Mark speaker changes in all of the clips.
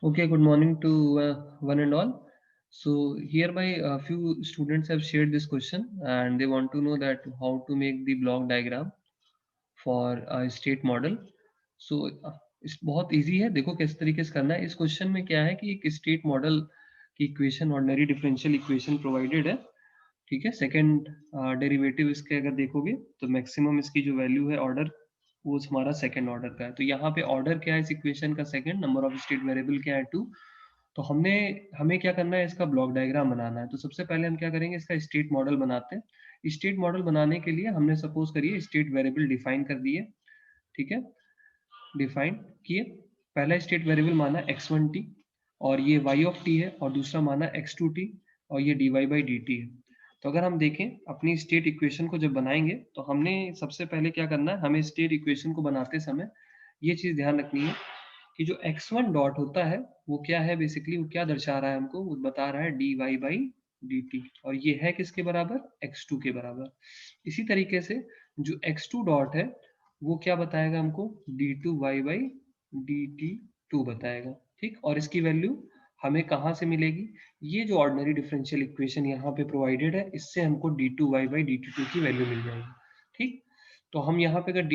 Speaker 1: Okay, good morning to one and all. So hereby a few students have shared this question and they want to know that how to make the block diagram for a state model. So इस बहुत easy है, देखो किस तरीके से करना है। इस क्वेश्चन में क्या है कि एक स्टेट मॉडल की equation ordinary differential equation provided है, ठीक है। सेकंड डेरिवेटिव इसके अगर देखोगे तो मैक्सिमम इसकी जो वैल्यू है ऑर्डर वो हमारा सेकंड ऑर्डर का है। तो यहाँ पे ऑर्डर क्या है इस इक्वेशन का, second, number of state variable क्या है 2। तो हमने हमें क्या करना है, इसका ब्लॉक डायग्राम बनाना है। तो सबसे पहले हम क्या करेंगे, इसका स्टेट मॉडल बनाते हैं। स्टेट मॉडल बनाने के लिए हमने सपोज करिए स्टेट वेरिएबल डिफाइन कर दिए, ठीक है। डिफाइन किए, पहला स्टेट वेरिएबल माना x1t और ये y ऑफ t है, और दूसरा माना x2t और ये dy बाई dt है। तो अगर हम देखें अपनी स्टेट इक्वेशन को जब बनाएंगे तो हमने सबसे पहले क्या करना है, हमें स्टेट इक्वेशन को बनाते समय ये चीज ध्यान रखनी है कि जो x1 डॉट होता है वो क्या है, बेसिकली वो क्या दर्शा रहा है हमको, वो बता रहा है dy बाई dt, और ये है किसके बराबर, x2 के बराबर। इसी तरीके से जो x2 डॉट है वो क्या बताएगा हमको, d2 y बाई dt2 बताएगा, ठीक। और इसकी वैल्यू हमें कहाँ से मिलेगी, ये जो ऑर्डिनरी डिफरेंशियल इक्वेशन यहाँ पे प्रोवाइडेड है इससे हमको d2 y बाई dt2 की वैल्यू मिल जाएगी, ठीक। तो हम यहाँ पे अगर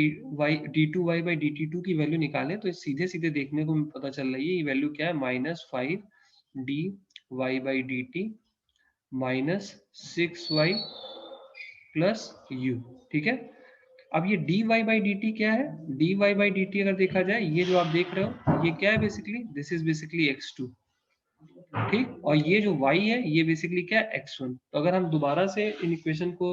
Speaker 1: d2 y बाई dt2 की वैल्यू निकालें तो सीधे सीधे देखने को पता चल रही है ये वैल्यू क्या है, -5 dy by dt minus 6y plus u, ठीक है। अब ये dy बाई dt क्या है, dy बाई dt अगर देखा जाए, ये जो आप देख रहे हो ये क्या है, basically this is basically x2, ठीक। और ये जो y है ये बेसिकली क्या है, x1। तो अगर हम दोबारा से इन इक्वेशन को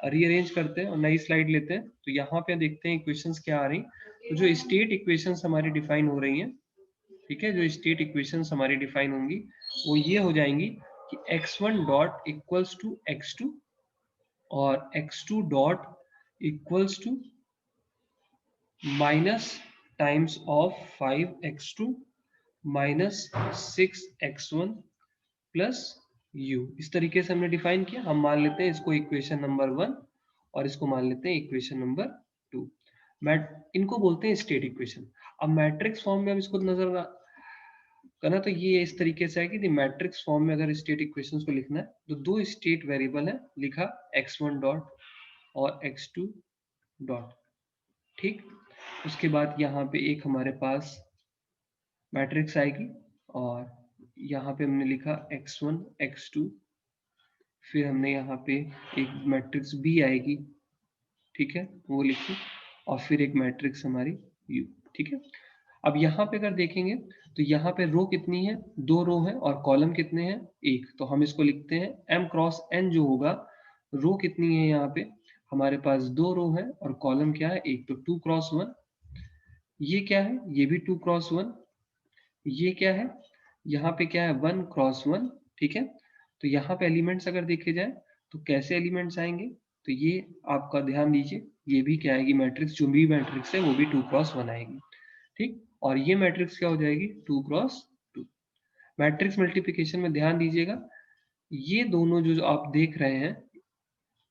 Speaker 1: रीअरेंज करते हैं और नई स्लाइड लेते हैं तो यहाँ पे देखते हैं इक्वेशंस क्या आ रही। तो जो स्टेट इक्वेशंस हमारी डिफाइन हो रही हैं, ठीक है, जो स्टेट इक्वेशंस हमारी डिफाइन होंगी वो ये हो जाएंगी कि x1 dot equals to x2 और x2 dot equals to minus times of 5x2 minus 6x1 plus u। इस तरीके से हमने डिफाइन किया। हम मान लेते हैं इसको इक्वेशन नंबर 1 और इसको मान लेते हैं इक्वेशन नंबर 2। मैट इनको बोलते हैं स्टेट इक्वेशन। अब मैट्रिक्स फॉर्म में हम इसको नजर करना, तो ये इस तरीके से है कि मैट्रिक्स फॉर्म में अगर स्टेट इक्वेशंस को लिखना है तो दो स्टेट वेरिएबल है, लिखा x1 डॉट और x2 डॉट, ठीक। उसके बाद यहाँ पे एक हमारे पास मैट्रिक्स आएगी और यहाँ पे हमने लिखा x1 x2, फिर हमने यहाँ पे एक मैट्रिक्स b आएगी, ठीक है, वो लिखी, और फिर एक मैट्रिक्स हमारी u, ठीक है। अब यहाँ पे अगर देखेंगे तो यहाँ पे रो कितनी है, 2 रो है, और कॉलम कितने हैं, 1। तो हम इसको लिखते हैं m क्रॉस n जो होगा, रो कितनी है यहाँ पे, हमारे पास 2 रो है और कॉलम क्या है, 1। तो 2 क्रॉस 1, ये क्या है, ये भी 2 क्रॉस 1, ये क्या है, यहाँ पे क्या है, 1 क्रॉस 1, ठीक है। तो यहाँ पे एलिमेंट्स अगर देखे जाए तो कैसे एलिमेंट्स आएंगे, तो ये आपका ध्यान दीजिए, ये भी क्या आएगी मैट्रिक्स, जो भी मैट्रिक्स है वो भी 2 क्रॉस 1 आएगी, ठीक। और ये मैट्रिक्स क्या हो जाएगी, 2 क्रॉस 2। मैट्रिक्स मल्टीप्लिकेशन में ध्यान दीजिएगा, ये दोनों जो आप देख रहे हैं,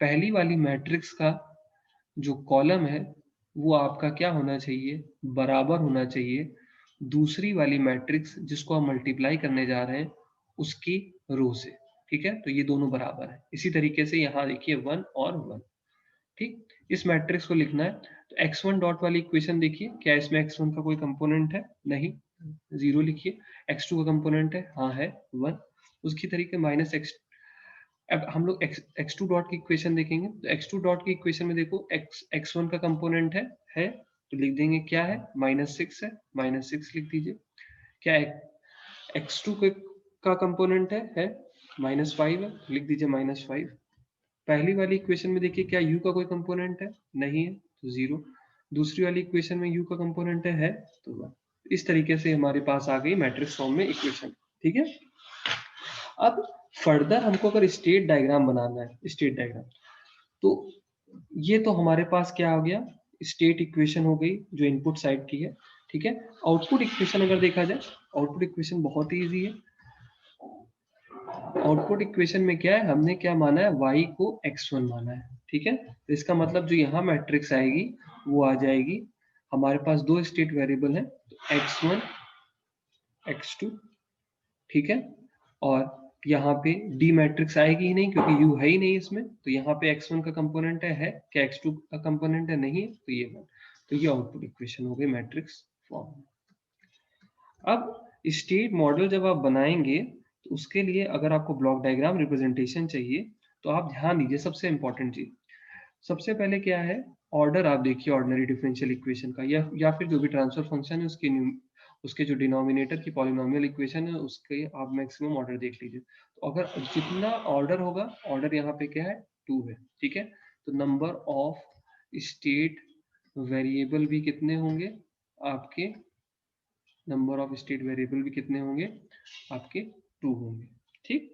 Speaker 1: पहली वाली मैट्रिक्स का जो कॉलम है वो आपका क्या होना चाहिए, बराबर होना चाहिए दूसरी वाली मैट्रिक्स जिसको हम मल्टीप्लाई करने जा रहे हैं उसकी रो से, ठीक है। तो ये दोनों बराबर है। इसी तरीके से यहाँ देखिए 1 और 1, ठीक। इस मैट्रिक्स को लिखना है तो x1 डॉट वाली इक्वेशन देखिए, क्या इसमें x1 का कोई कंपोनेंट है, नहीं, 0 लिखिए। x2 का कंपोनेंट है, हाँ है, 1। उसकी तरीके माइनस x, अब हम लोग x2 डॉट की इक्वेशन देखेंगे तो x2 डॉट की इक्वेशन में देखो x1 का कंपोनेंट है, तो लिख देंगे क्या है, -6 है, -6 लिख दीजिए। क्या x2 का कंपोनेंट है -5 है, लिख दीजिए -5। पहली वाली इक्वेशन में देखिए क्या u का कोई कंपोनेंट है, नहीं है, तो 0। दूसरी वाली इक्वेशन में u का कंपोनेंट है तो 1। इस तरीके से हमारे पास आ गई मैट्रिक्स फॉर्म में इक्वेशन, ठीक है। अब फर्दर हमको अगर स्टेट डायग्राम बनाना है, स्टेट डायग्राम, तो ये तो हमारे पास क्या हो गया, स्टेट इक्वेशन हो गई जो इनपुट साइड की है, ठीक है। आउटपुट इक्वेशन अगर देखा जाए, आउटपुट इक्वेशन बहुत ही इजी है। आउटपुट इक्वेशन में क्या है, हमने क्या माना है, y को x1 माना है, ठीक है। तो इसका मतलब जो यहाँ मैट्रिक्स आएगी वो आ जाएगी, हमारे पास दो स्टेट वेरिएबल है, तो x1 x2, ठीक है। और यहाँ पे डी मैट्रिक्स आएगी ही नहीं क्योंकि u है ही नहीं इसमें, तो यहाँ पे x1 का कंपोनेंट है क्या x2 का कंपोनेंट है, नहीं है, तो ये 1। तो ये आउटपुट इक्वेशन हो गई मैट्रिक्स फॉर्म। अब स्टेट मॉडल जब आप बनाएंगे तो उसके लिए अगर आपको ब्लॉक डायग्राम रिप्रेजेंटेशन चाहिए तो आप ध्यान दीजिए, सबसे इंपॉर्टेंट चीज सबसे पहले क्या है, ऑर्डर आप देखिए ऑर्डिनरी डिफरेंशियल इक्वेशन का, या फिर जो भी ट्रांसफर फंक्शन है उसके जो डिनोमिनेटर की पॉलिनोमियल इक्वेशन है उसके आप मैक्सिमम ऑर्डर देख लीजिए। तो अगर जितना ऑर्डर होगा, ऑर्डर यहाँ पे क्या है 2 है, ठीक है। तो नंबर ऑफ स्टेट वेरिएबल भी कितने होंगे आपके, नंबर ऑफ स्टेट वेरिएबल भी कितने होंगे आपके 2 होंगे, ठीक।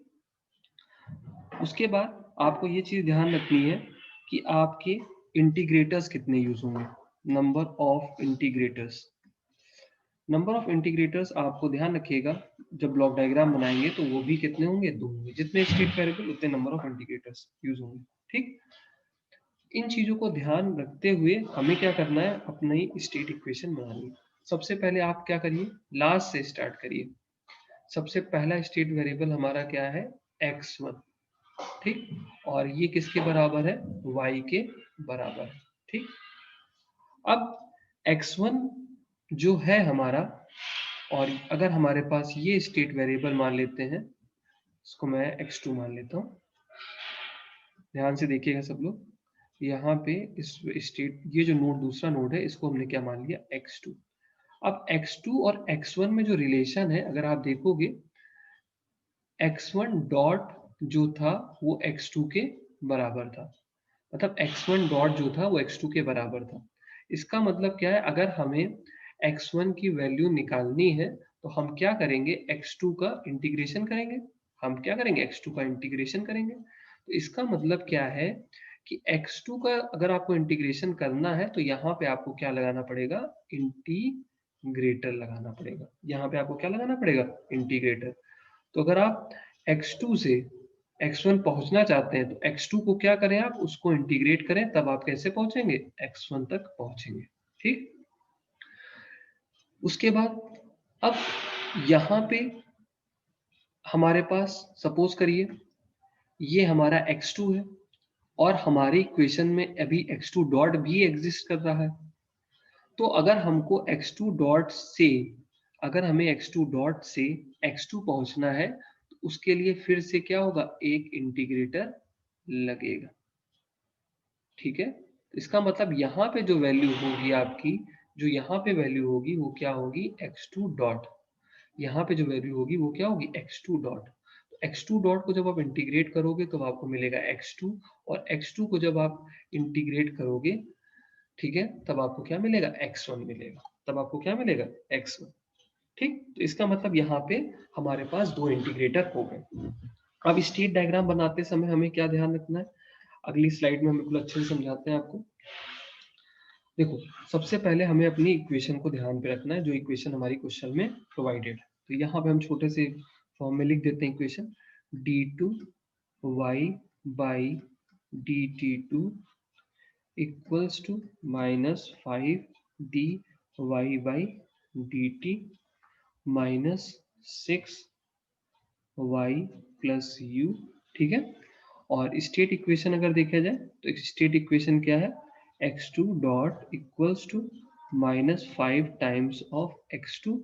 Speaker 1: उसके बाद आपको ये चीज ध्यान रखनी है कि आपके इंटीग्रेटर्स कितने यूज होंगे, number of integrators. Number of integrators आपको ध्यान रखिएगा जब ब्लॉक डायग्राम बनाएंगे तो वो भी कितने होंगे 2 होंगे, जितने स्टेट वेरिएबल उतने नंबर ऑफ इंटीग्रेटर्स यूज होंगे, ठीक। इन चीजों को ध्यान रखते हुए हमें क्या करना है, अपनी स्टेट इक्वेशन बनानी है। सबसे पहले आप क्या करिए, लास्ट से स्टार्ट करिए। सबसे पहला स्टेट वेरिएबल हमारा क्या है x1, ठीक। और ये किसके बराबर है, y के बराबर है, ठीक। अब x1 जो है हमारा, और अगर हमारे पास ये स्टेट वेरिएबल मान लेते हैं, इसको मैं x2 मान लेता हूँ। ध्यान से देखिएगा सब लोग, यहाँ पे इस स्टेट, ये जो नोड दूसरा नोड है इसको हमने क्या मान लिया x2। अब x2 और x1 में जो रिलेशन है अगर आप देखोगे, x1 डॉट जो था वो x2 के बराबर था, मतलब x1 डॉट जो था वो x2 के बराबर था। इसका मतलब क्या है, अगर हमें x1 की वैल्यू निकालनी है तो हम क्या करेंगे, x2 का इंटीग्रेशन करेंगे। हम क्या करेंगे, x2 का इंटीग्रेशन करेंगे। तो इसका मतलब क्या है कि x2 का अगर आपको इंटीग्रेशन करना है तो यहाँ पे आपको क्या लगाना पड़ेगा, इंटीग्रेटर लगाना पड़ेगा। यहाँ पे आपको क्या लगाना पड़ेगा, इंटीग्रेटर। तो अगर आप x2 से x1 पहुंचना चाहते हैं तो x2 को क्या करें, आप उसको इंटीग्रेट करें, तब आप कैसे पहुंचेंगे, x1 तक पहुंचेंगे, ठीक। उसके बाद अब यहाँ पे हमारे पास सपोज करिए ये हमारा x2 है और हमारी इक्वेशन में अभी x2 डॉट भी एग्जिस्ट कर रहा है। तो अगर हमको x2 डॉट से, अगर हमें x2 डॉट से x2 पहुंचना है तो उसके लिए फिर से क्या होगा, एक इंटीग्रेटर लगेगा, ठीक है। तो इसका मतलब यहाँ पे जो वैल्यू होगी आपकी, जो यहाँ पे वैल्यू होगी वो क्या होगी, x2 डॉट। यहाँ पे जो वैल्यू होगी वो क्या होगी, x2 डॉट। तो x2 डॉट को जब आप इंटीग्रेट करोगे तो आपको मिलेगा x2, और x2 को जब आप इंटीग्रेट करोगे, ठीक है, तब आपको क्या मिलेगा, x1 मिलेगा। तब आपको क्या मिलेगा, x1, ठीक। तो इसका मतलब यहाँ पे हमारे पास दो इंटीग्रेटर हो गए। अब स्टेट डायग्राम बनाते समय हमें क्या ध्यान रखना है, अगली स्लाइड में हम बिल्कुल अच्छे से समझाते हैं आपको। देखो सबसे पहले हमें अपनी इक्वेशन को ध्यान पे रखना है, जो इक्वेशन हमारी क्वेश्चन में प्रोवाइडेड है। तो यहाँ पे हम छोटे से फॉर्म में लिख देते हैं equation, d2y by dt2 equals to -5dy by dt minus 6y plus u, ठीक है। और स्टेट इक्वेशन अगर देखा जाए तो स्टेट इक्वेशन क्या है, x2 dot equals to -5 times of x2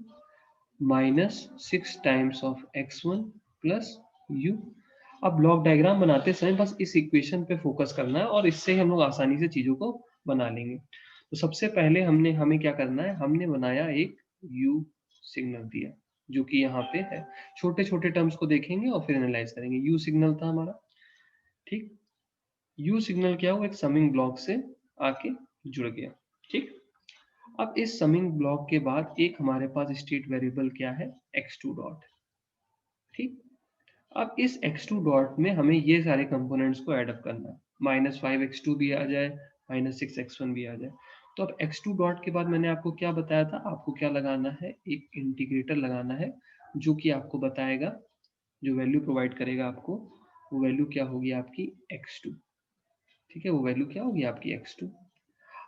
Speaker 1: minus 6 times of x1 plus u। अब ब्लॉक डायग्राम बनाते समय बस इस इक्वेशन पे फोकस करना है और इससे हम लोग आसानी से चीजों को बना लेंगे। तो सबसे पहले हमें क्या करना है, हमने बनाया एक u सिग्नल दिया जो कि यहाँ पे है। छोटे छोटे टर्म्स को देखेंगे और फिर एनालाइज करेंगे। यू सिग्नल था हमारा, ठीक। यू सिग्नल क्या हुआ, एक समिंग ब्लॉक से आके जुड़ गया, ठीक। अब इस समिंग ब्लॉक के बाद एक हमारे पास स्टेट वेरिएबल क्या है, x2 डॉट, ठीक। अब इस x2 डॉट में हमें ये सारे कंपोनेंट्स को ऐड अप करना है, -5x2 भी आ जाए, -6x1 भी आ जाए। तो अब x2 डॉट के बाद मैंने आपको क्या बताया था, आपको क्या लगाना है, एक इंटीग्रेटर लगाना है जो कि आपको बताएगा, जो वैल्यू प्रोवाइड करेगा आपको, वो वैल्यू क्या होगी आपकी x2, ठीक है। वो वैल्यू क्या होगी आपकी x2।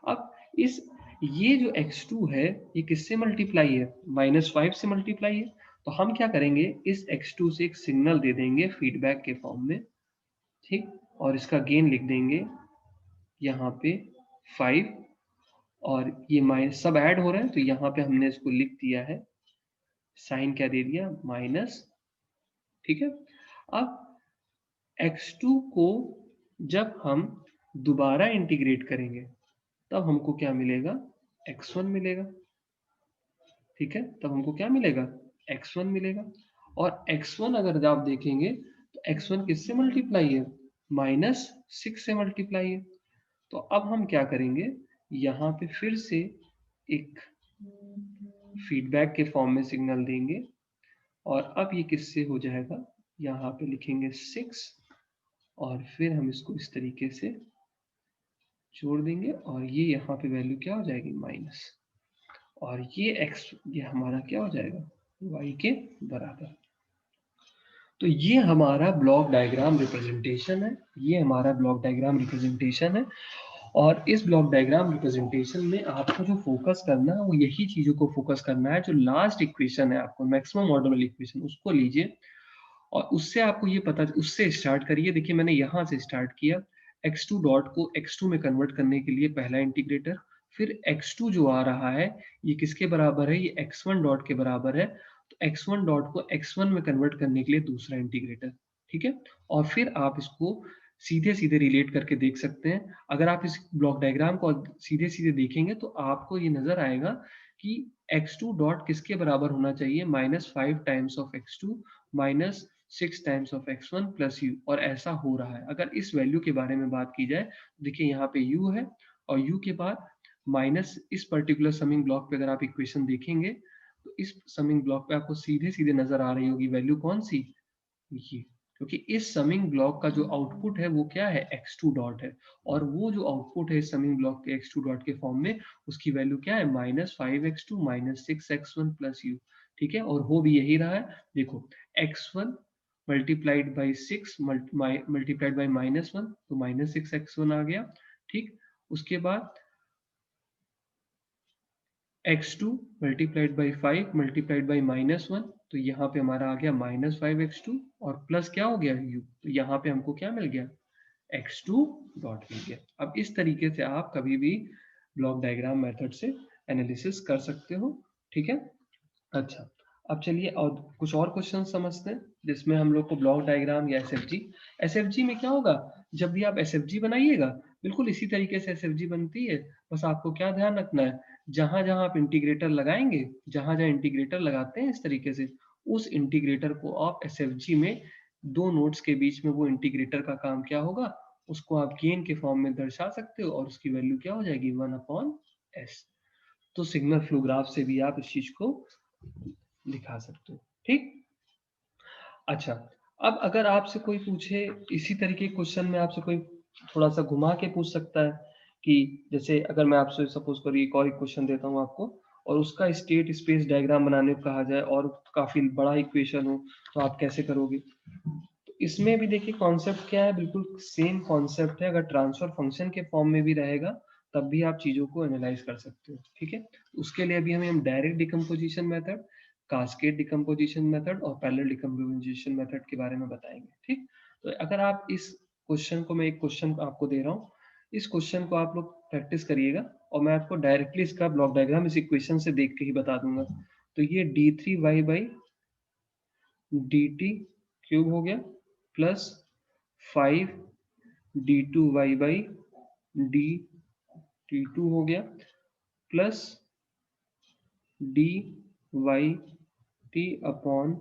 Speaker 1: अब इस ये जो x2 है ये किससे मल्टीप्लाई है, -5 से मल्टीप्लाई है। तो हम क्या करेंगे, इस x2 से एक सिग्नल दे देंगे फीडबैक के फॉर्म में, ठीक, और इसका गेन लिख देंगे यहाँ पे 5, और ये माइनस सब ऐड हो रहा है तो यहाँ पे हमने इसको लिख दिया है, साइन क्या दे दिया, माइनस, ठीक है। अब x2 को जब हम दोबारा इंटीग्रेट करेंगे तब हमको क्या मिलेगा, x1 मिलेगा, ठीक है, तब हमको क्या मिलेगा, x1 मिलेगा। और x1 अगर आप देखेंगे तो x1 किससे मल्टीप्लाई है, -6 से मल्टीप्लाई है। तो अब हम क्या करेंगे, यहाँ पे फिर से एक फीडबैक के फॉर्म में सिग्नल देंगे, और अब ये किससे हो जाएगा, यहाँ पे लिखेंगे 6, और फिर हम इसको इस तरीके से जोड़ देंगे, और ये यहाँ पे वैल्यू क्या हो जाएगी, माइनस, और ये हमारा क्या हो जाएगा, y के बराबर। तो ये हमारा ब्लॉक डायग्राम रिप्रेजेंटेशन है, ये हमारा ब्लॉक डायग्राम रिप्रेजेंटेशन है। और इस ब्लॉक डायग्राम रिप्रेजेंटेशन में आपको जो फोकस करना है वो यही चीजों को फोकस करना है। जो लास्ट इक्वेशन है आपको मैक्सिमम ऑर्डर वाली इक्वेशन, उसको लीजिए और उससे आपको ये पता, उससे स्टार्ट करिए। देखिए मैंने यहाँ से स्टार्ट किया, x2 डॉट को x2 में कन्वर्ट करने के लिए पहला इंटीग्रेटर, फिर x2 जो आ रहा है ये किसके बराबर है, ये x1 डॉट के बराबर है, तो x1 डॉट को x1 में कन्वर्ट करने के लिए दूसरा इंटीग्रेटर, ठीक है। और फिर आप इसको सीधे सीधे रिलेट करके देख सकते हैं। अगर आप इस ब्लॉक डायग्राम को सीधे सीधे देखेंगे तो आपको ये नजर आएगा कि x2 डॉट किसके बराबर होना चाहिए, -5 times of x2 minus 6 times of x1 plus u, और ऐसा हो रहा है। अगर इस वैल्यू के बारे में बात की जाए, देखिए यहाँ पे u है, और u के बाद माइनस इस पर्टिकुलर समिंग ब्लॉक पे अगर आप इक्वेशन देखेंगे तो इस समिंग ब्लॉक पे आपको सीधे सीधे नजर आ रही होगी वैल्यू कौन सी, ये, क्योंकि इस समिंग ब्लॉक का जो आउटपुट है वो क्या है, x2 डॉट है, और वो जो आउटपुट है इस समिंग ब्लॉक के x2 डॉट के फॉर्म में, उसकी वैल्यू क्या है, -5x2 -6x1 प्लस u, ठीक है। और हो भी यही रहा है, देखो x1 multiplied by 6 multiplied by -1, तो -6x1 आ गया, ठीक। उसके बाद x2 multiplied by 5 multiplied by -1, तो यहाँ पे हमारा आ गया -5x2, और प्लस क्या हो गया u, तो यहाँ पे हमको क्या मिल गया, x2 डॉट मिल गया। अब इस तरीके से आप कभी भी ब्लॉक डायग्राम मेथड से एनालिसिस कर सकते हो, ठीक है। अच्छा, अब चलिए और कुछ और क्वेश्चन समझते हैं जिसमें हम लोग को ब्लॉक डायग्राम या एसएफजी में क्या होगा, जब भी आप एसएफजी बनाइएगा बिल्कुल इसी तरीके से एसएफजी बनती है। बस आपको क्या ध्यान रखना है, जहां जहां आप इंटीग्रेटर लगाएंगे, जहां जहां इंटीग्रेटर लगाते हैं इस तरीके से, उस इंटीग्रेटर को आप एसएफजी में दो नोड्स के बीच में वो इंटीग्रेटर का काम क्या होगा, उसको आप गेन के फॉर्म में दर्शा सकते हो, और उसकी वैल्यू क्या हो जाएगी, 1/s। तो सिग्नल फ्लो ग्राफ से भी आप इस चीज को दिखा सकते हो, ठीक। अच्छा, अब अगर आपसे कोई पूछे इसी तरीके के क्वेश्चन में, आपसे कोई थोड़ा सा घुमा के पूछ सकता है कि जैसे अगर मैं आपसे सपोज करिए एक और क्वेश्चन देता हूँ आपको, और उसका स्टेट स्पेस डायग्राम बनाने को कहा जाए और काफी बड़ा इक्वेशन हो, तो आप कैसे करोगे। तो इसमें भी देखिए कॉन्सेप्ट क्या है, बिल्कुल सेम कॉन्सेप्ट है। अगर ट्रांसफर फंक्शन के फॉर्म में भी रहेगा तब भी आप चीजों को एनालाइज कर सकते हो, ठीक है। उसके लिए अभी हम direct decomposition method, cascade decomposition method और पैरेलल डिकम्पोजिशन मेथड के बारे में बताएंगे, ठीक। तो अगर आप इस क्वेश्चन को, मैं एक क्वेश्चन आपको दे रहा हूँ, इस क्वेश्चन को आप लोग प्रैक्टिस करिएगा, और मैं आपको डायरेक्टली इसका ब्लॉक डायग्राम इस इक्वेशन से देख के ही बता दूंगा। तो ये d3y बाई dt क्यूब हो गया, प्लस 5d2y बाई dt2 हो गया, plus dy t upon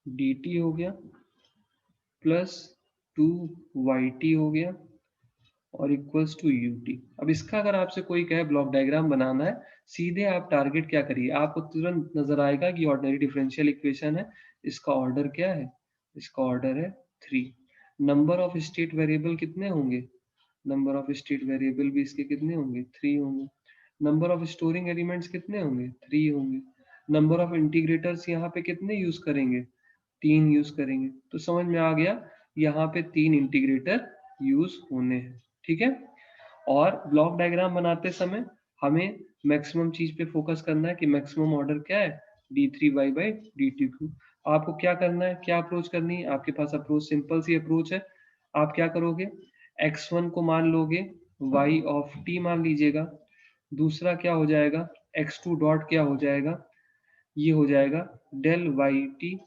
Speaker 1: dt हो गया, प्लस 2yt हो गया, और इक्वल्स टू ut। अब इसका अगर आपसे कोई कहे ब्लॉक डायग्राम बनाना है, सीधे आप टारगेट क्या करिए, आपको तुरंत नजर आएगा कि ऑर्डिनरी डिफरेंशियल इक्वेशन है, इसका ऑर्डर क्या है, इसका ऑर्डर है 3। नंबर ऑफ स्टेट वेरिएबल कितने होंगे, नंबर ऑफ स्टेट वेरिएबल भी इसके कितने होंगे, 3 होंगे। नंबर ऑफ स्टोरिंग एलिमेंट्स कितने होंगे, 3 होंगे। नंबर ऑफ इंटीग्रेटर्स यहाँ पे कितने यूज करेंगे, 3 यूज करेंगे। तो समझ में आ गया, यहाँ पे 3 इंटीग्रेटर यूज होने हैं, ठीक है। और ब्लॉक डायग्राम बनाते समय हमें मैक्सिमम चीज पे फोकस करना है कि मैक्सिमम ऑर्डर क्या है, d3y/dt3। आपको क्या करना है, क्या अप्रोच करनी है, आपके पास अप्रोच सिंपल सी अप्रोच है। आप क्या करोगे, x1 को मान लोगे y ऑफ t मान लीजिएगा, दूसरा क्या हो जाएगा, x2 डॉट क्या हो जाएगा, ये हो जाएगा del Y T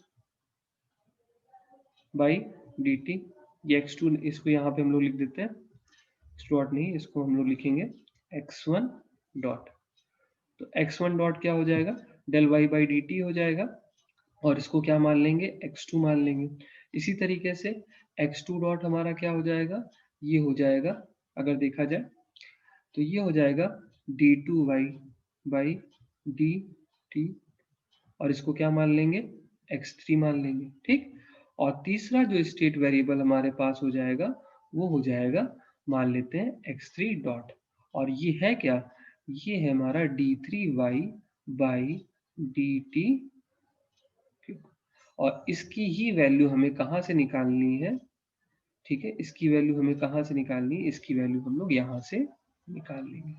Speaker 1: by D T. ये x2 इसको यहाँ पे हम लोग लिख देते हैं, x डॉट नहीं, इसको हम लोग लिखेंगे x1 डॉट। तो x1 डॉट क्या हो जाएगा, del Y by D T हो जाएगा, और इसको क्या मान लेंगे, x2 मान लेंगे। इसी तरीके से x2 डॉट हमारा क्या हो जाएगा, ये हो जाएगा, अगर देखा जाए तो ये हो जाएगा d2y बाई डी टी, और इसको क्या मान लेंगे, x3 मान लेंगे, ठीक। और तीसरा जो स्टेट वेरिएबल हमारे पास हो जाएगा वो हो जाएगा, मान लेते हैं x3 डॉट, और ये है क्या, ये है हमारा d3y बाई डी टी, और इसकी ही वैल्यू हमें कहाँ से निकालनी है, ठीक है, इसकी वैल्यू हमें कहाँ से निकालनी है, इसकी वैल्यू हम लोग यहाँ से निकाल लेंगे,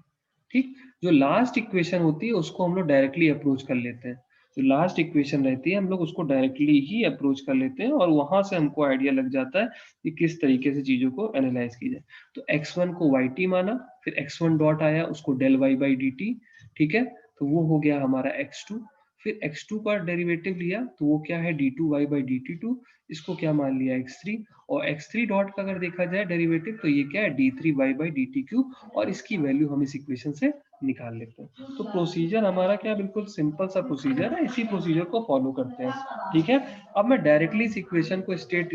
Speaker 1: ठीक। जो लास्ट इक्वेशन होती है उसको हम लोग डायरेक्टली अप्रोच कर लेते हैं, जो लास्ट इक्वेशन रहती है हम लोग उसको डायरेक्टली ही अप्रोच कर लेते हैं, और वहां से हमको आइडिया लग जाता है कि किस तरीके से चीजों को एनालाइज की जाए। तो x1 को yt माना, फिर x1 डॉट आया, उसको del y by D T, ठीक है, तो वो हो गया हमारा x2। फिर x2 का डेरिवेटिव लिया तो वो क्या है, d2y by D T to, इसको क्या मान लिया x3, और x3 डॉट का अगर देखा जाए डेरिवेटिव तो ये क्या है, d3y by D T Q, और इसकी वैल्यू हम इस इक्वेशन से निकाल लेते हैं। तो प्रोसीजर हमारा क्या, बिल्कुल सिंपल सा प्रोसीजर है, इसी प्रोसीजर को फॉलो करते हैं, ठीक है। अब मैं डायरेक्टली इस इक्वेशन को स्टेट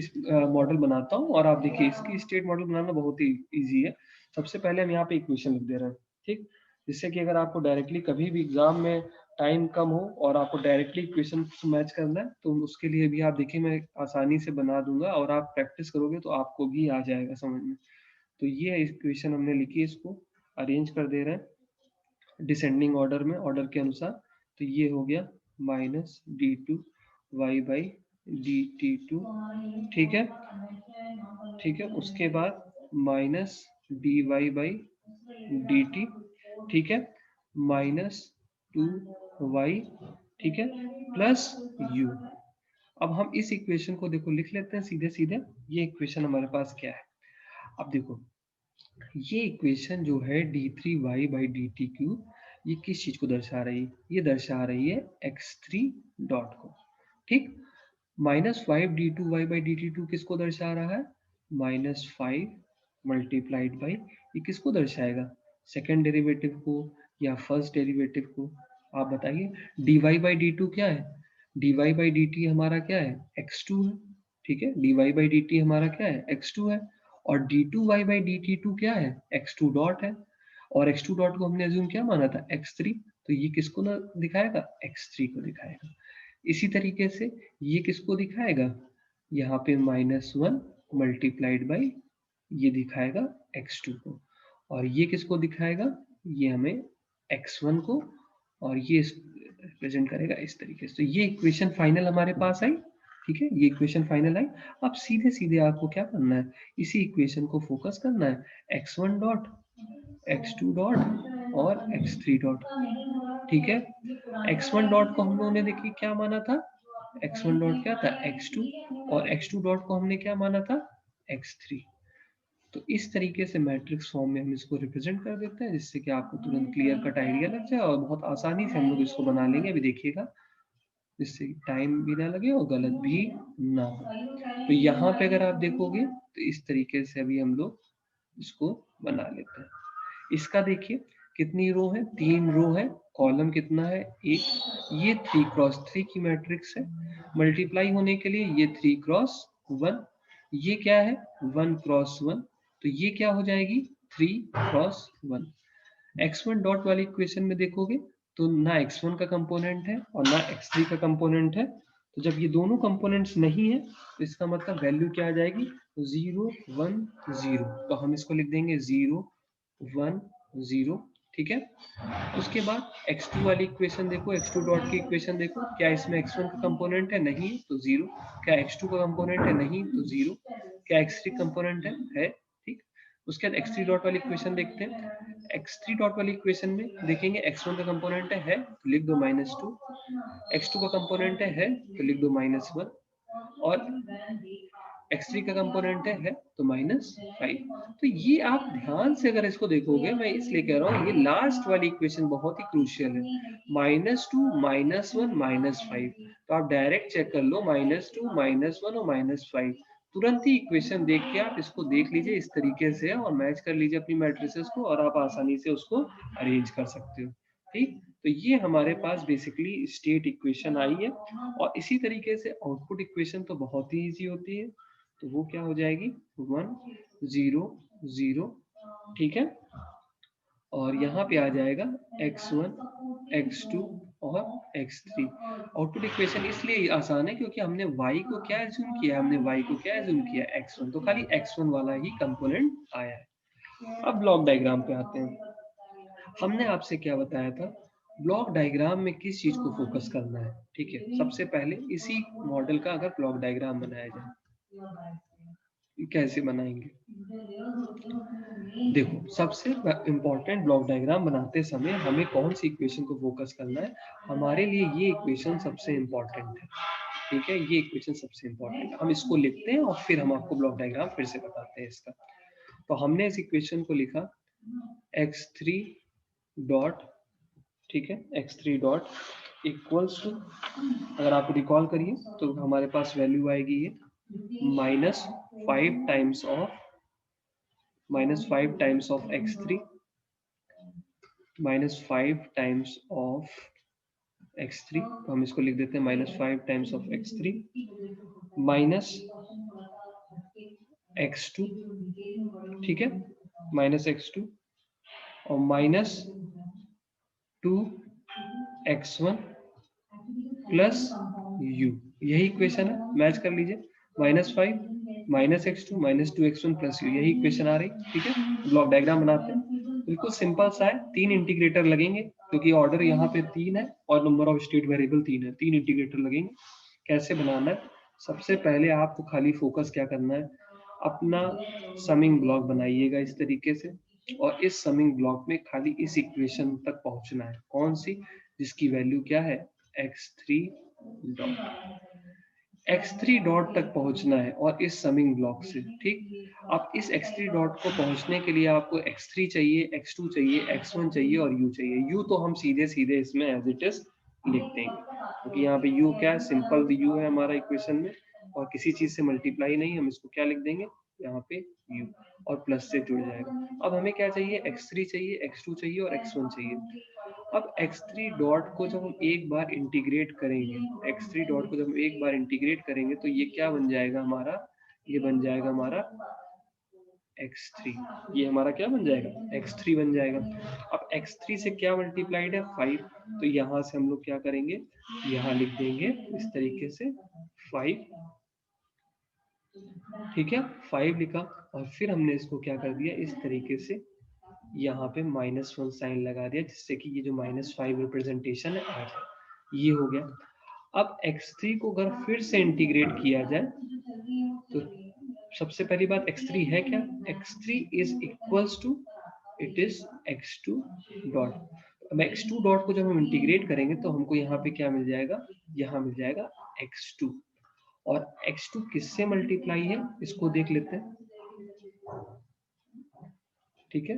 Speaker 1: मॉडल बनाता हूँ, और आप देखिए इसकी स्टेट मॉडल बनाना बहुत ही इजी है। सबसे पहले हम यहाँ पे इक्वेशन लिख दे रहे हैं, ठीक, जिससे कि अगर आपको डायरेक्टली कभी भी एग्जाम में टाइम कम हो और आपको डायरेक्टली इक्वेशन मैच करना है, तो उसके लिए भी आप देखिए मैं आसानी से बना दूंगा, और आप प्रैक्टिस करोगे तो आपको भी आ जाएगा समझ में। तो ये इक्वेशन हमने लिखी, इसको अरेंज कर दे रहे हैं डिसेंडिंग ऑर्डर में, ऑर्डर के अनुसार। तो ये हो गया minus d2y by D T two, ठीक है, ठीक है, उसके बाद minus dy by D T, ठीक है, माइनस 2y, ठीक है, प्लस u। अब हम इस इक्वेशन को देखो लिख लेते हैं सीधे सीधे, ये इक्वेशन हमारे पास क्या है, अब देखो ये इक्वेशन जो है d3y by D T Q, ये किस चीज को दर्शा रही है, ये दर्शा रही है x3 डॉट को, ठीक। Minus 5d2y by D T two किसको दर्शा रहा है, -5 मल्टीप्लाइड बाई, ये किसको दर्शाएगा, सेकेंड डेरिवेटिव को या फर्स्ट डेरिवेटिव को, आप बताइए। dy बाई डी टू क्या है, dy बाई डी टी हमारा क्या है, x2 है, ठीक है, dy बाई डी टी हमारा क्या है, x2 है, और d2y by D T to क्या है, x2 डॉट है, और x2 डॉट को हमने अज्यूम क्या माना था, x3, तो ये किसको ना दिखाएगा, x3 को दिखाएगा। इसी तरीके से ये किसको दिखाएगा, यहाँ पे -1 मल्टीप्लाइड बाई, ये दिखाएगा x2 को, और ये किसको दिखाएगा, ये हमें x1 को, और ये रिप्रेजेंट करेगा इस तरीके से। तो ये इक्वेशन फाइनल हमारे पास आई, ठीक है, ये इक्वेशन फाइनल आई। अब सीधे सीधे आपको क्या करना है, इसी इक्वेशन को फोकस करना है, x1 डॉट, x2 डॉट और x3 डॉट, ठीक है। x1 डॉट को हम लोगों ने देखिए क्या माना था, x1 डॉट क्या था, x2, और x2 डॉट को हमने क्या माना था, x3। तो इस तरीके से मैट्रिक्स फॉर्म में हम इसको रिप्रेजेंट कर देते हैं, जिससे कि आपको तुरंत क्लियर कट आइडिया लग जाए, और बहुत आसानी से हम लोग इसको बना लेंगे, अभी देखिएगा, जिससे टाइम भी ना लगे और गलत भी ना हो। तो यहाँ पे अगर आप देखोगे तो इस तरीके से अभी हम लोग इसको बना लेते हैं। इसका देखिए कितनी रो है, 3 रो है, कॉलम कितना है, एक, ये 3x3 की मैट्रिक्स है, मल्टीप्लाई होने के लिए ये 3x1, ये क्या है 1x1, तो ये क्या हो जाएगी 3x1। x1 डॉट वाली इक्वेशन में देखोगे तो ना x1 का कंपोनेंट है और ना x3 का कंपोनेंट है, तो जब ये दोनों कंपोनेंट्स नहीं है तो इसका मतलब वैल्यू क्या आ जाएगी, 0 1 0, तो हम इसको लिख देंगे 0 1 0, ठीक है। उसके बाद x2 वाली इक्वेशन देखो, x2 डॉट की इक्वेशन देखो, क्या इसमें x1 का कंपोनेंट है, नहीं तो 0, क्या x2 का कंपोनेंट है, नहीं तो 0, क्या x3 कंपोनेंट है, ठीक। उसके बाद x3 डॉट वाली इक्वेशन देखते हैं। x3 डॉट वाली इक्वेशन में देखेंगे x1 का कंपोनेंट है तो लिख दो -2, x2 का कंपोनेंट है तो लिख दो -1 और x3 का कंपोनेंट है तो -5। तो ये आप ध्यान से अगर इसको देखोगे, मैं इसलिए कह रहा हूँ ये लास्ट वाली इक्वेशन बहुत ही क्रूशियल है, -2 -1 -5। तो आप डायरेक्ट चेक कर लो -2 -1 और -5, तुरंत ही इक्वेशन देख के आप इसको देख लीजिए इस तरीके से और मैच कर लीजिए अपनी मैट्रिसेस को और आप आसानी से उसको अरेंज कर सकते हो। ठीक, तो ये हमारे पास बेसिकली स्टेट इक्वेशन आई है और इसी तरीके से आउटपुट इक्वेशन तो बहुत ही इजी होती है। तो वो क्या हो जाएगी 1 0 0, ठीक है, और यहाँ पे आ जाएगा x1 x2 और x3। आउटपुट इक्वेशन इसलिए आसान है क्योंकि हमने y को क्या एज्यूम किया, x1, तो खाली x1 वाला ही कंपोनेंट आया है। अब ब्लॉक डायग्राम पे आते हैं। हमने आपसे क्या बताया था, ब्लॉक डायग्राम में किस चीज को फोकस करना है। ठीक है, सबसे पहले इसी मॉडल का अगर ब्लॉक डायग्राम बनाया जाए, कैसे बनाएंगे, देखो सबसे इंपॉर्टेंट ब्लॉक डायग्राम बनाते समय हमें कौन सी इक्वेशन को फोकस करना है, हमारे लिए ये इक्वेशन सबसे इंपॉर्टेंट है। ठीक है, ये इक्वेशन सबसे इंपॉर्टेंट है, हम इसको लिखते हैं और फिर हम आपको ब्लॉक डायग्राम फिर से बताते हैं इसका। तो हमने इस इक्वेशन को लिखा x3 डॉट, ठीक है, x3 डॉट इक्वल्स टू, अगर आप रिकॉल करिए तो हमारे पास वैल्यू आएगी ये -5 times of x3 -5 times of x3, तो हम इसको लिख देते हैं -5 times of x3 minus x2, ठीक है, -x2 और -2x1 प्लस u, यही इक्वेशन है, मैच कर लीजिए, -5 -x2 -2x1 प्लस u, यही इक्वेशन आ रही। ठीक है, ब्लॉक डायग्राम बनाते हैं, बिल्कुल सिंपल सा है, 3 इंटीग्रेटर लगेंगे क्योंकि ऑर्डर यहाँ पे 3 है और नंबर ऑफ स्टेट वेरिएबल 3 है, 3 इंटीग्रेटर लगेंगे। कैसे बनाना है, सबसे पहले आपको खाली फोकस क्या करना है, अपना समिंग ब्लॉक बनाइएगा इस तरीके से और इस समिंग ब्लॉक में खाली इस इक्वेशन तक पहुंचना है, कौन सी, जिसकी वैल्यू क्या है x3 डॉट तक पहुंचना है और इस समिंग ब्लॉक से। ठीक, अब इस x3 डॉट को पहुंचने के लिए आपको x3 चाहिए, x2 चाहिए, x1 चाहिए और u चाहिए। u तो हम सीधे सीधे इसमें एज इट इज लिख देंगे क्योंकि यहाँ पे u क्या है, सिंपल u है हमारा इक्वेशन में और किसी चीज से मल्टीप्लाई नहीं, हम इसको क्या लिख देंगे यहाँ पे u और प्लस से जुड़ जाएगा। अब हमें क्या चाहिए, x3 चाहिए, x2 चाहिए और x1 चाहिए। अब x3 डॉट को जब हम एक बार इंटीग्रेट करेंगे, x3 डॉट को जब हम एक बार इंटीग्रेट करेंगे तो ये क्या बन जाएगा हमारा, ये बन जाएगा हमारा x3, ये हमारा क्या बन जाएगा x3 बन जाएगा। अब x3 से क्या मल्टीप्लाइड है 5, तो यहाँ से हम लोग क्या करेंगे, यहाँ लिख देंगे इस तरीके से 5, ठीक है, 5 लिखा और फिर हमने इसको क्या कर दिया इस तरीके से यहाँ पे -1 साइन लगा दिया जिससे कि ये जो -5 रिप्रेजेंटेशन है आ जाए, ये हो गया। अब x3 को अगर फिर से इंटीग्रेट किया जाए तो सबसे पहली बात x3 है क्या, x3 is equals to, it is x2 dot. अब x2 डॉट को जब हम इंटीग्रेट करेंगे तो हमको यहाँ पे क्या मिल जाएगा, यहाँ मिल जाएगा x2 और x2 किससे मल्टीप्लाई है इसको देख लेते हैं। ठीक है,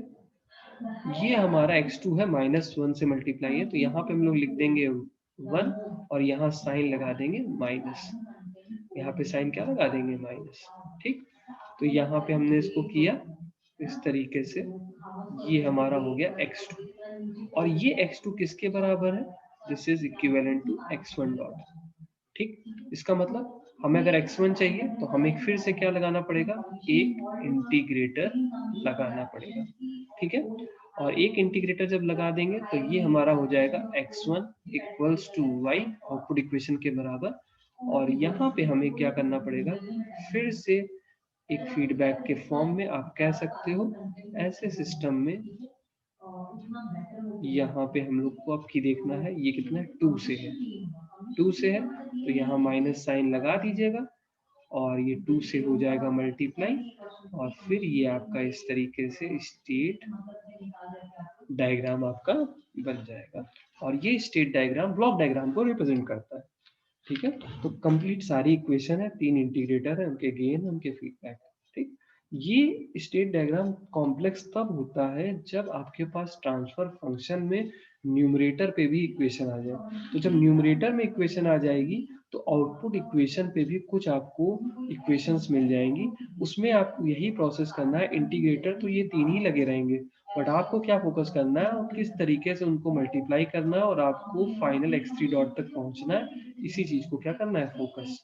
Speaker 1: ये हमारा x2 है, -1 से मल्टीप्लाई है तो यहाँ पे हम लोग लिख देंगे 1 और यहाँ साइन लगा देंगे माइनस, यहाँ पे साइन क्या लगा देंगे माइनस। ठीक, तो यहाँ पे हमने इसको किया इस तरीके से, ये हमारा हो गया x2 और ये x2 किसके बराबर है, this is equivalent to x1 dot. ठीक, इसका मतलब हमें अगर x1 चाहिए तो हमें फिर से क्या लगाना पड़ेगा, एक इंटीग्रेटर लगाना पड़ेगा। ठीक है, और एक इंटीग्रेटर जब लगा देंगे तो ये हमारा हो जाएगा x1 equals to y, output equation के बराबर। और यहाँ पे हमें क्या करना पड़ेगा, फिर से एक फीडबैक के फॉर्म में आप कह सकते हो, ऐसे सिस्टम में यहाँ पे हम लोग को अब की देखना है ये कितना है 2 से है, 2 से है तो यहाँ माइनस साइन लगा दीजिएगा और ये 2 से हो जाएगा मल्टीप्लाई, और फिर ये आपका इस तरीके से स्टेट डायग्राम आपका बन जाएगा। और ये स्टेट डायग्राम ब्लॉक डायग्राम को रिप्रेजेंट करता है। ठीक है, तो कंप्लीट सारी इक्वेशन है, 3 इंटीग्रेटर है, उनके गेन, उनके फीडबैक। ठीक, ये स्टेट डायग्राम कॉम्प्लेक्स तब होता है जब आपके पास ट्रांसफर फंक्शन में न्यूमरेटर पे भी इक्वेशन आ जाए। तो जब न्यूमरेटर में इक्वेशन आ जाएगी तो आउटपुट इक्वेशन पे भी कुछ आपको इक्वेशंस मिल जाएंगी। उसमें आपको यही प्रोसेस करना है। इंटीग्रेटर तो ये 3 ही लगे रहेंगे, बट आपको क्या फोकस करना है और किस तरीके से उनको मल्टीप्लाई करना है, और आपको फाइनल x3 डॉट तक पहुंचना है। इसी चीज को क्या करना है, फोकस।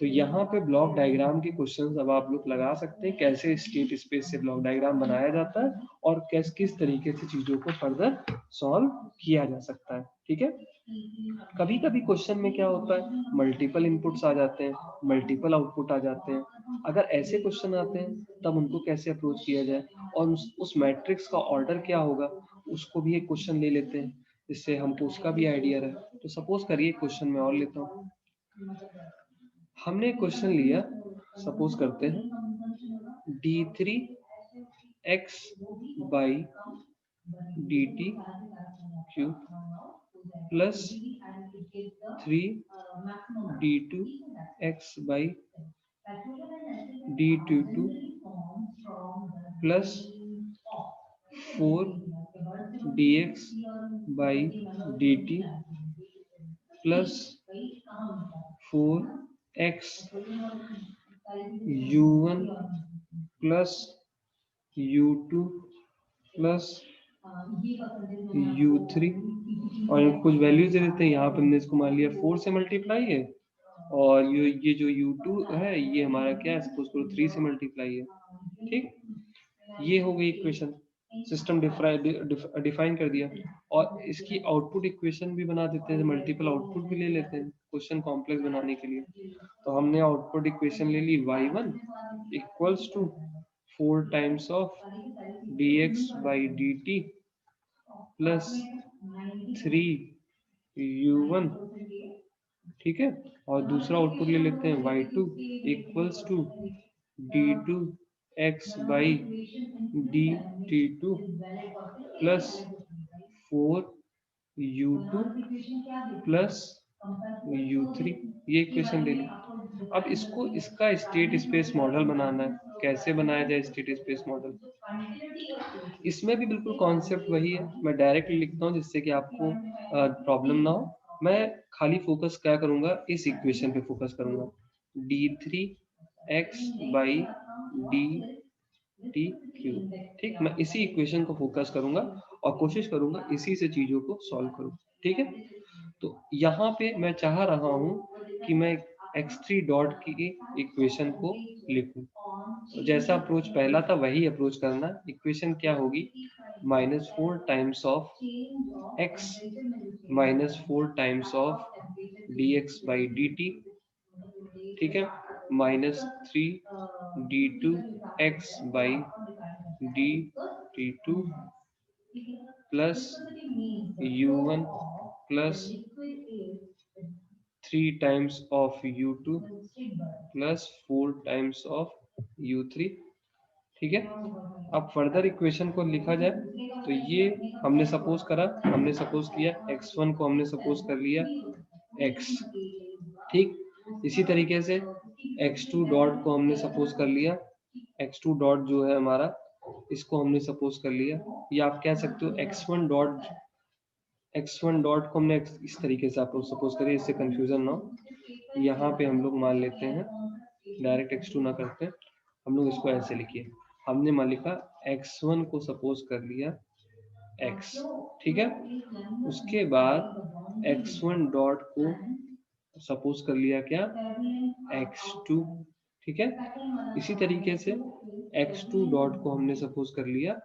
Speaker 1: तो यहाँ पे ब्लॉक डायग्राम के क्वेश्चंस अब आप लोग लगा सकते हैं, कैसे स्टेट स्पेस से ब्लॉक डायग्राम बनाया जाता है और किस तरीके से चीजों को फर्दर सॉल्व किया जा सकता है। ठीक है, कभी कभी क्वेश्चन में क्या होता है, मल्टीपल इनपुट्स आ जाते हैं, मल्टीपल आउटपुट आ जाते हैं। अगर ऐसे क्वेश्चन आते हैं तब उनको कैसे अप्रोच किया जाए, और उस मैट्रिक्स का ऑर्डर क्या होगा, उसको भी एक क्वेश्चन ले लेते हैं, जिससे हमको उसका भी आइडिया रहे। तो सपोज करिए क्वेश्चन में और लेता हूँ। हमने क्वेश्चन लिया, सपोज करते हैं d3 x by D T cube plus 3 d2 x by d22 plus 4 dx by dt plus 4x u1 plus u2 plus u3, और कुछ वैल्यूज दे देते हैं। यहाँ पर हमने इसको मान लिया 4 से मल्टीप्लाई है, और ये जो u2 है ये हमारा क्या है, सपोज करो 3 से मल्टीप्लाई है। ठीक, ये हो गई इक्वेशन, सिस्टम डिफाइन कर दिया। और इसकी आउटपुट इक्वेशन भी बना देते हैं, मल्टीपल आउटपुट भी ले लेते हैं क्वेश्चन कॉम्प्लेक्स बनाने के लिए। तो हमने आउटपुट इक्वेशन ले ली y1 equals to 4 times of dx by dt plus 3u1। ठीक है, और दूसरा आउटपुट ले लेते हैं y2 equals to d2 x by dt2 plus 4u2 plus u3। ये इक्वेशन ले ली। अब इसको इसका स्टेट स्पेस मॉडल बनाना है। कैसे बनाया जाए स्टेट स्पेस मॉडल, इसमें भी बिल्कुल कॉन्सेप्ट वही है। मैं डायरेक्ट लिखता हूँ जिससे कि आपको प्रॉब्लम ना हो। मैं खाली फोकस क्या करूंगा, इस इक्वेशन पे फोकस करूंगा, d3 x by D T cube. ठीक, मैं इसी इक्वेशन को फोकस करूंगा और कोशिश करूंगा इसी से चीजों को सॉल्व करूं। ठीक है, तो यहाँ पे मैं चाह रहा हूँ कि मैं x3 डॉट की इक्वेशन को लिखूं। तो जैसा अप्रोच पहला था वही अप्रोच करना। इक्वेशन क्या होगी, -4 times of x -4 times of dx by dt। ठीक है, -3 d2 x by dt2 plus u1 plus 3 times of u2 plus 4 times of u3। ठीक है, अब फर्दर इक्वेशन को लिखा जाए तो ये हमने सपोज किया x1 को हमने सपोज कर लिया x। ठीक, इसी तरीके से x2 डॉट को हमने सपोज कर लिया, x2 डॉट जो है हमारा, इसको हमने सपोज कर लिया। या आप कह सकते हो x1 डॉट को हमने इस तरीके से आप लोग सपोज करिए, इससे कंफ्यूजन ना हो। यहाँ पे हम लोग मान लेते हैं, डायरेक्ट x2 ना करते, हम लोग इसको ऐसे लिखिए। हमने मान लिखा x1 को सपोज कर लिया x। ठीक है, उसके बाद x1 डॉट को सपोज कर लिया क्या, x2। ठीक है, इसी तरीके से x2 डॉट को हमने सपोज कर लिया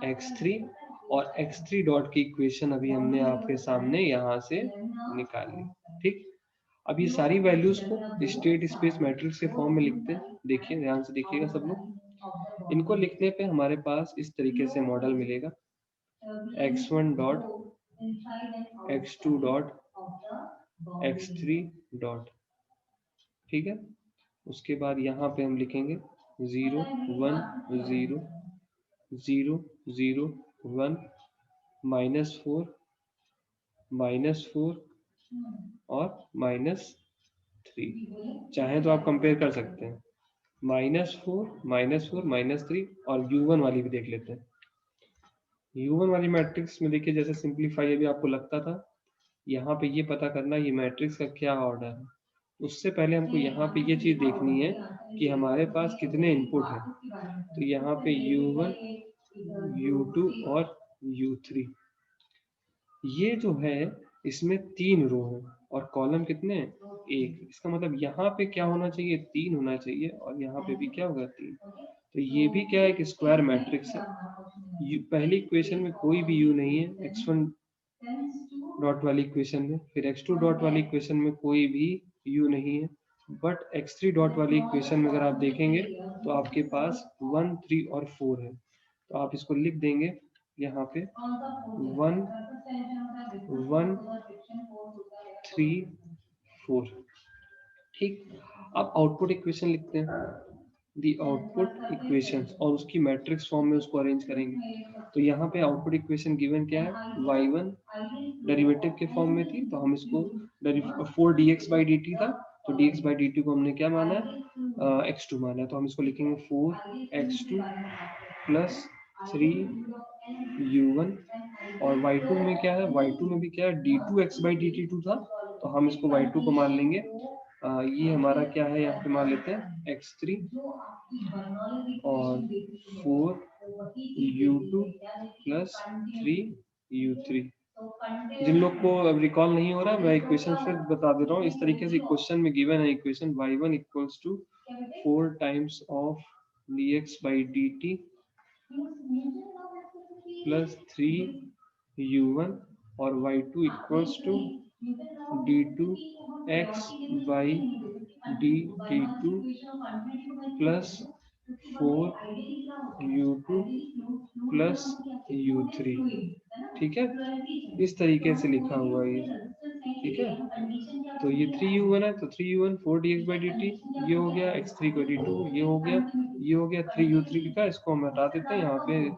Speaker 1: x3, और x3 डॉट की इक्वेशन अभी हमने आपके सामने यहाँ से निकाल ली। ठीक, अब ये सारी वैल्यूज को स्टेट स्पेस मैट्रिक्स के फॉर्म में लिखते हैं। देखिए, ध्यान से देखिएगा सब लोग। इनको लिखने पे हमारे पास इस तरीके से मॉडल मिलेगा, x1 dot x2 dot x3 dot. ठीक है, उसके बाद यहाँ पे हम लिखेंगे 0 1 0 0 0 1 -4 -4 और -3। चाहे तो आप कंपेयर कर सकते हैं, -4 -3 और U1 वाली भी देख लेते हैं। U1 वाली मैट्रिक्स में देखिए, जैसे सिंप्लीफाई अभी आपको लगता था, यहाँ पे ये पता करना ये मैट्रिक्स का क्या ऑर्डर है। उससे पहले हमको यहाँ पे ये चीज देखनी है कि हमारे पास कितने इनपुट है। तो यहाँ पे U1 U2 और U3, ये जो है इसमें 3 रो है और कॉलम कितने हैं, 1। इसका मतलब यहाँ पे क्या होना चाहिए, 3 होना चाहिए और यहाँ पे भी क्या होगा, 3। तो ये भी क्या है, एक स्क्वायर मैट्रिक्स है। पहली इक्वेशन में कोई भी U नहीं है, x1 डॉट वाली इक्वेशन में, फिर x2 डॉट वाली इक्वेशन में कोई भी U नहीं है, बट x3 डॉट वाली इक्वेशन में अगर आप देखेंगे तो आपके पास 1 3 और 4 है। तो आप इसको लिख देंगे यहाँ पे 1 1 3 4। ठीक, अब आउटपुट इक्वेशन लिखते हैं, दी आउटपुट इक्वेशन, और उसकी मैट्रिक्स फॉर्म में उसको अरेंज करेंगे। तो यहाँ पे आउटपुट इक्वेशन गिवन क्या है, y1 डेरिवेटिव के फॉर्म में थी, तो हम इसको 4dx/dt था, तो dx/dt को हमने क्या माना है, x2 माना है, तो हम इसको लिखेंगे 4x2 प्लस 3u1। और y2 में क्या है, y2 में भी क्या है, d2x/dt2 था, तो हम इसको y2 को मान लेंगे, ये हमारा क्या है, यहाँ पे मान लेते हैं x3 और 4u2 प्लस 3u3। जिन लोग को अब रिकॉल नहीं हो रहा, मैं इक्वेशन फिर बता दे रहा हूँ। इस तरीके से क्वेश्चन में गिवन है equation y1 equals to 4 times of dx/dt plus 3u1 और y2 equals to d2x/dt2 plus 4u2 plus u3। ठीक है, इस तरीके से लिखा हुआ है ये। ठीक है, तो ये 3u1 है, तो 3u1 4dx/dt, ये हो गया, x3 को d2, ये हो गया, ये हो गया 3u3 का, इसको हम हटा देते हैं यहाँ पे,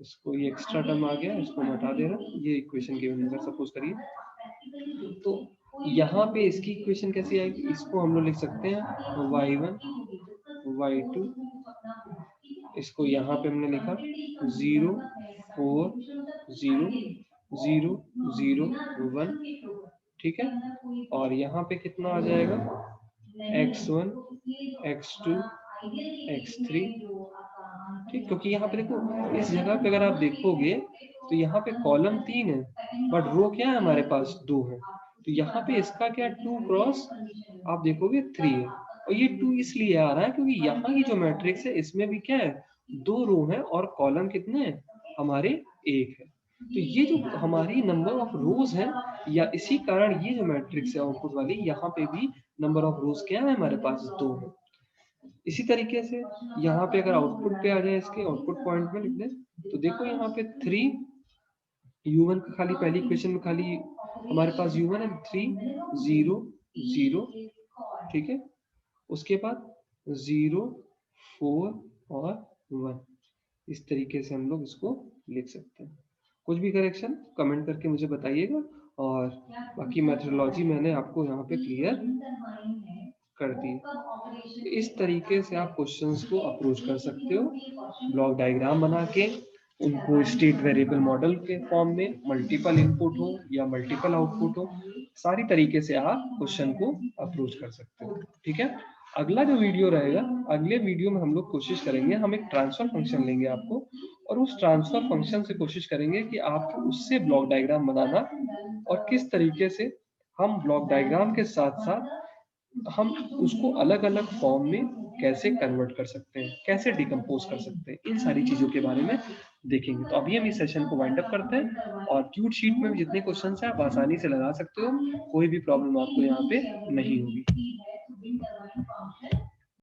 Speaker 1: इसको ये एक्स्ट्रा टर्म आ गया, इसको हम हटा दे रहे हैं। ये इक्वेशन गिवन अगर सपोज करिए, तो यहाँ पे इसकी इक्वेशन कैसी आएगी, इसको हम लोग लिख सकते हैं y1 y2, इसको यहाँ पे हमने लिखा 0 4 0 0 0 1। ठीक है, और यहाँ पे कितना आ जाएगा, x1 x2 x3। ठीक, क्योंकि यहाँ पे देखो, इस जगह पे अगर आप देखोगे तो यहाँ पे कॉलम 3 है, बट रो क्या है, हमारे पास 2 है। तो यहाँ पे इसका क्या 2 क्रॉस आप देखोगे 3 है, और ये 2 इसलिए आ रहा है क्योंकि यहाँ की जो मैट्रिक्स है इसमें भी क्या है, 2 रो है और कॉलम कितने हैं, हमारे 1 है। तो ये जो हमारी नंबर ऑफ रोज है, या इसी कारण ये जो मैट्रिक्स है आउटपुट वाली, यहाँ पे भी नंबर ऑफ रोज क्या है, हमारे पास 2 है। इसी तरीके से यहाँ पे अगर आउटपुट पे आ जाए, इसके आउटपुट पॉइंट में लिख दें, तो देखो यहाँ पे 3u1 का खाली पहली इक्वेशन में खाली हमारे पास u1 है 3 0 0। ठीक है, उसके बाद 0 4 और 1। इस तरीके से हम लोग इसको लिख सकते हैं। कुछ भी करेक्शन कमेंट करके मुझे बताइएगा, और बाकी मेथोडोलॉजी मैंने आपको यहाँ पे क्लियर कर दी। इस तरीके से आप क्वेश्चंस को अप्रोच कर सकते हो, ब्लॉक डायग्राम बना के, उनको स्टेट वेरिएबल मॉडल के फॉर्म में, मल्टीपल इनपुट हो या मल्टीपल आउटपुट हो, सारी तरीके से आप क्वेश्चन को अप्रोच कर सकते हो। ठीक है, अगला जो वीडियो रहेगा, अगले वीडियो में हम लोग कोशिश करेंगे, हम एक ट्रांसफर फंक्शन लेंगे आपको, और उस ट्रांसफर फंक्शन से कोशिश करेंगे कि आप उससे ब्लॉक डायग्राम बनाना, और किस तरीके से हम ब्लॉक डायग्राम के साथ साथ हम उसको अलग अलग फॉर्म में कैसे कन्वर्ट कर सकते हैं, कैसे डिकम्पोज कर सकते हैं, इन सारी चीजों के बारे में देखेंगे। तो अभी हम इस सेशन को वाइंड अप करते हैं, और क्यूट शीट में भी जितने क्वेश्चन हैं आप आसानी से लगा सकते हो, कोई भी प्रॉब्लम आपको यहाँ पे नहीं होगी।